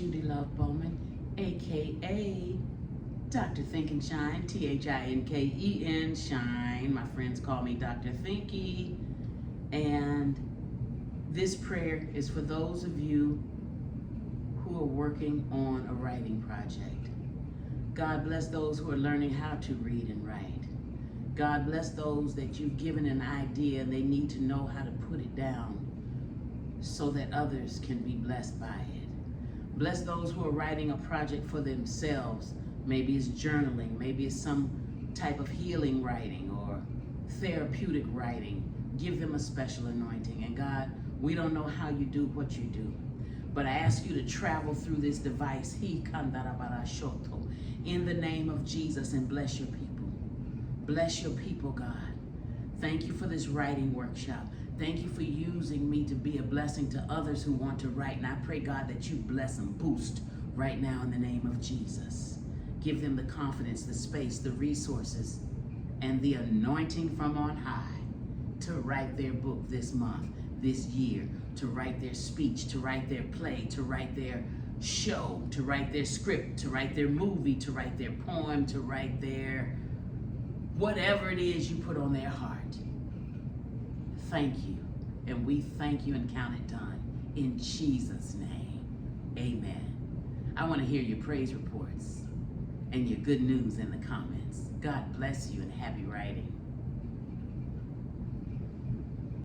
Judi Love Bowman, aka Dr. Think and Shine, Tinken Shine. My friends call me Dr. Thinky. And this prayer is for those of you who are working on a writing project. God bless those who are learning how to read and write. God bless those that you've given an idea and they need to know how to put it down so that others can be blessed by it. Bless those who are writing a project for themselves. Maybe it's journaling, maybe it's some type of healing writing or therapeutic writing. Give them a special anointing. And God, we don't know how you do what you do, but I ask you to travel through this device in the name of Jesus and bless your people. Bless your people, God. Thank you for this writing workshop. Thank you for using me to be a blessing to others who want to write. And I pray, God, that you bless them, boost right now in the name of Jesus. Give them the confidence, the space, the resources, and the anointing from on high to write their book this month, this year, to write their speech, to write their play, to write their show, to write their script, to write their movie, to write their poem, to write their whatever it is you put on their heart. Thank you. And we thank you and count it done. In Jesus' name, amen. I want to hear your praise reports and your good news in the comments. God bless you and happy writing.